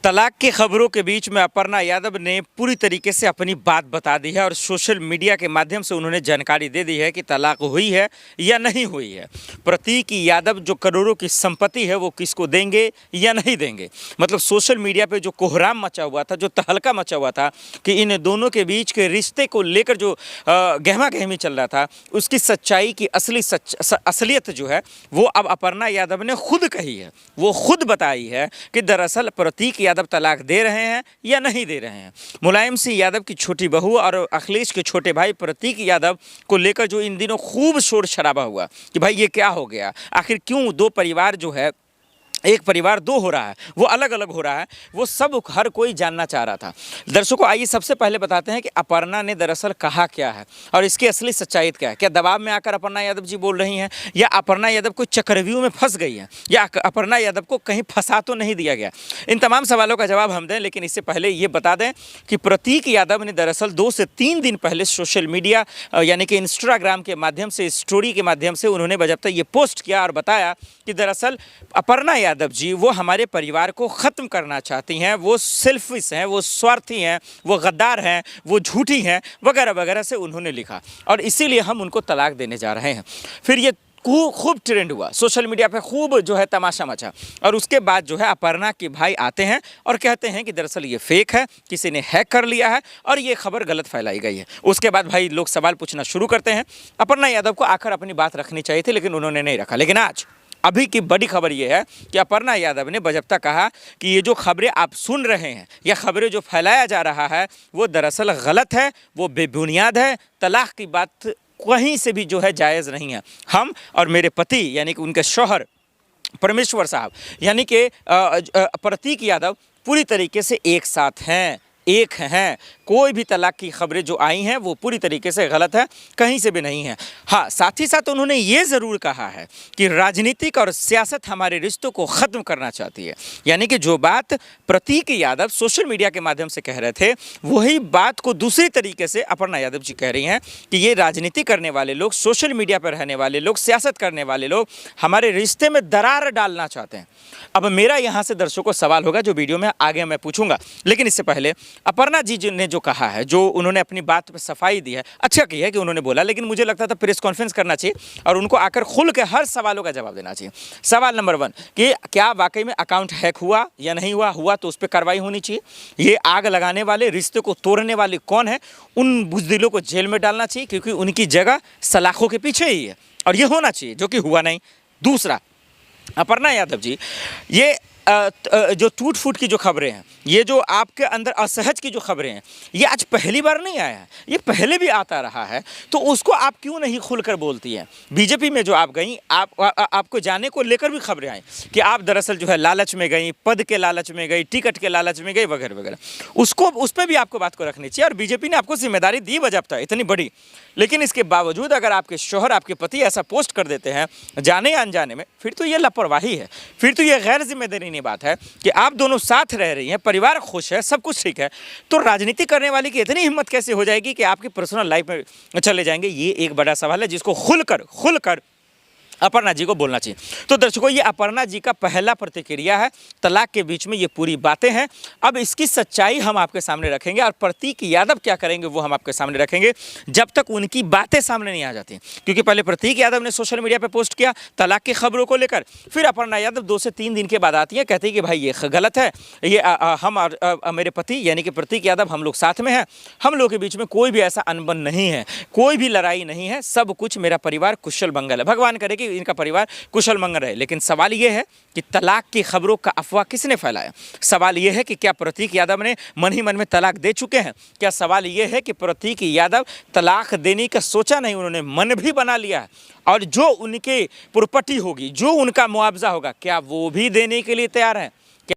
तलाक की खबरों के बीच में अपर्णा यादव ने पूरी तरीके से अपनी बात बता दी है और सोशल मीडिया के माध्यम से उन्होंने जानकारी दे दी है कि तलाक हुई है या नहीं हुई है। प्रतीक यादव जो करोड़ों की संपत्ति है वो किसको देंगे या नहीं देंगे। मतलब सोशल मीडिया पे जो कोहराम मचा हुआ था, जो तहलका मचा हुआ था कि इन दोनों के बीच के रिश्ते को लेकर जो गहमा गहमी चल रहा था, उसकी सच्चाई की असलियत जो है वो अब अपर्णा यादव ने खुद कही है। वो खुद बताई है कि दरअसल प्रतीक यादव तलाक दे रहे हैं या नहीं दे रहे हैं। मुलायम सिंह यादव की छोटी बहू और अखिलेश के छोटे भाई प्रतीक यादव को लेकर जो इन दिनों खूब शोर शराबा हुआ कि भाई ये क्या हो गया, आखिर क्यों दो परिवार जो है, एक परिवार दो हो रहा है, वो अलग अलग हो रहा है, वो सब हर कोई जानना चाह रहा था। दर्शकों, आइए सबसे पहले बताते हैं कि अपर्णा ने दरअसल कहा क्या है और इसकी असली सच्चाई क्या है। क्या दबाव में आकर अपर्णा यादव जी बोल रही हैं, या अपर्णा यादव कोई चक्रव्यूह में फंस गई हैं, या अपर्णा यादव को कहीं फंसा तो नहीं दिया गया। इन तमाम सवालों का जवाब हम दें, लेकिन इससे पहले ये बता दें कि प्रतीक यादव ने दरअसल 2 से 3 दिन पहले सोशल मीडिया यानी कि इंस्टाग्राम के माध्यम से, स्टोरी के माध्यम से उन्होंने बजबता ये पोस्ट किया और बताया कि दरअसल अपर्णा यादव जी वो हमारे परिवार को ख़त्म करना चाहती हैं, वो सेल्फिश हैं, वो स्वार्थी हैं, वो गद्दार हैं, वो झूठी हैं, वगैरह वगैरह से उन्होंने लिखा और इसीलिए हम उनको तलाक देने जा रहे हैं। फिर ये खूब ट्रेंड हुआ, सोशल मीडिया पे खूब जो है तमाशा मचा और उसके बाद जो है अपर्णा के भाई आते हैं और कहते हैं कि दरअसल ये फेक है, किसी ने हैक कर लिया है और ये खबर गलत फैलाई गई है। उसके बाद भाई लोग सवाल पूछना शुरू करते हैं। अपर्णा यादव को आकर अपनी बात रखनी चाहिए थी, लेकिन उन्होंने नहीं रखा। लेकिन आज अभी की बड़ी खबर यह है कि अपर्णा यादव ने बजबता कहा कि ये जो खबरें आप सुन रहे हैं या खबरें जो फैलाया जा रहा है वो दरअसल गलत है, वो बेबुनियाद है। तलाक की बात कहीं से भी जो है जायज़ नहीं है। हम और मेरे पति यानी कि उनके शौहर परमेश्वर साहब यानी कि प्रतीक यादव पूरी तरीके से एक साथ हैं, एक हैं। कोई भी तलाक की खबरें जो आई हैं वो पूरी तरीके से गलत है, कहीं से भी नहीं है। हाँ, साथ ही साथ उन्होंने ये ज़रूर कहा है कि राजनीतिक और सियासत हमारे रिश्तों को ख़त्म करना चाहती है। यानी कि जो बात प्रतीक यादव सोशल मीडिया के माध्यम से कह रहे थे, वही बात को दूसरी तरीके से अपर्णा यादव जी कह रही हैं कि ये राजनीति करने वाले लोग, सोशल मीडिया पर रहने वाले लोग, सियासत करने वाले लोग हमारे रिश्ते में दरार डालना चाहते हैं। अब मेरा यहाँ से दर्शकों को सवाल होगा जो वीडियो में आगे मैं पूछूंगा, लेकिन इससे पहले अपर्णा जी ने जो कहा है, जो उन्होंने अपनी बात पे सफाई दी है, अच्छा की है कि उन्होंने बोला, लेकिन मुझे लगता था प्रेस कॉन्फ्रेंस करना चाहिए और उनको आकर खुल के हर सवालों का जवाब देना चाहिए। सवाल नंबर 1 कि क्या वाकई में अकाउंट हैक हुआ या नहीं हुआ तो उस पर कार्रवाई होनी चाहिए। ये आग लगाने वाले, रिश्ते को तोड़ने वाले कौन है, उन बुज़दिलों को जेल में डालना चाहिए, क्योंकि उनकी जगह सलाखों के पीछे ही है और ये होना चाहिए, जो कि हुआ नहीं। दूसरा, अपर्णा यादव जी, ये जो टूट फूट की जो खबरें हैं, ये जो आपके अंदर असहज की जो खबरें हैं, ये आज पहली बार नहीं आया है, ये पहले भी आता रहा है। तो उसको आप क्यों नहीं खुलकर बोलती हैं। बीजेपी में जो आप गई, आपको जाने को लेकर भी खबरें आई कि आप दरअसल जो है लालच में गई, पद के लालच में गई, टिकट के लालच में गई, वगैरह वगैरह। उसको उस पर भी आपको बात को रखनी चाहिए और बीजेपी ने आपको जिम्मेदारी दी बजाबता इतनी बड़ी, लेकिन इसके बावजूद अगर आपके शौहर, आपके पति ऐसा पोस्ट कर देते हैं जाने या अनजाने में, फिर तो ये लापरवाही है, फिर तो ये गैर जिम्मेदारी बात है कि आप दोनों साथ रह रही हैं, परिवार खुश है, सब कुछ ठीक है, तो राजनीति करने वाली की इतनी हिम्मत कैसे हो जाएगी कि आपकी पर्सनल लाइफ में चले जाएंगे। ये एक बड़ा सवाल है जिसको खुलकर अपर्णा जी को बोलना चाहिए। तो दर्शकों, ये अपर्णा जी का पहला प्रतिक्रिया है। तलाक के बीच में ये पूरी बातें हैं। अब इसकी सच्चाई हम आपके सामने रखेंगे और प्रतीक यादव क्या करेंगे वो हम आपके सामने रखेंगे, जब तक उनकी बातें सामने नहीं आ जाती। क्योंकि पहले प्रतीक यादव ने सोशल मीडिया पर पोस्ट किया तलाक की खबरों को लेकर, फिर अपर्णा यादव 2 से 3 दिन के बाद आती है, कहती है कि भाई ये गलत है, ये हम और मेरे पति यानी कि प्रतीक यादव, हम लोग साथ में हैं, हम लोग के बीच में कोई भी ऐसा अनबन नहीं है, कोई भी लड़ाई नहीं है, सब कुछ, मेरा परिवार कुशल मंगल है, भगवान करे कि इनका परिवार कुशल मंगल रहे। लेकिन सवाल यह है कि तलाक की खबरों का अफवाह किसने फैलाया। सवाल यह है कि क्या प्रतीक यादव ने मन ही मन में तलाक दे चुके हैं। क्या सवाल यह है कि प्रतीक यादव तलाक देने का सोचा नहीं, उन्होंने मन भी बना लिया है और जो उनके प्रॉपर्टी होगी, जो उनका मुआवजा होगा, क्या वो भी देने के लिए तैयार है।